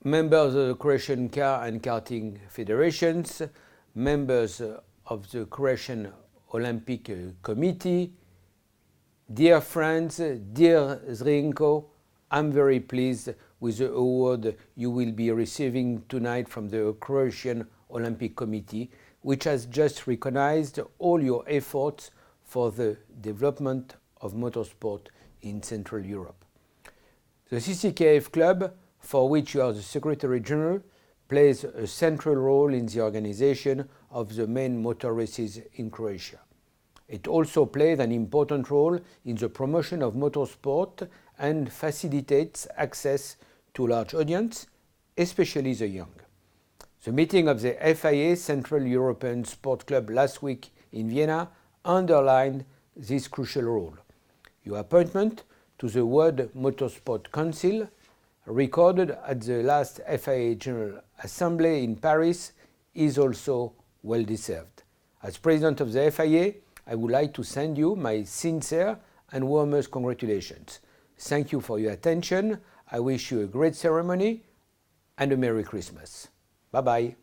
members of the Croatian Car and Karting Federations, members of the Croatian Olympic Committee, dear friends, dear Zrinku, I'm very pleased with the award you will be receiving tonight from the Croatian Olympic Committee, which has just recognized all your efforts for the development of motorsport in Central Europe. The CCKF Club, for which you are the Secretary General, plays a central role in the organization of the main motor races in Croatia. It also plays an important role in the promotion of motorsport and facilitates access to a large audience, especially the young. The meeting of the FIA Central European Sport Club last week in Vienna underlined this crucial role. Your appointment to the World Motorsport Council, recorded at the last FIA General Assembly in Paris, is also well deserved. As President of the FIA, I would like to send you my sincere and warmest congratulations. Thank you for your attention. I wish you a great ceremony and a Merry Christmas. Bye-bye.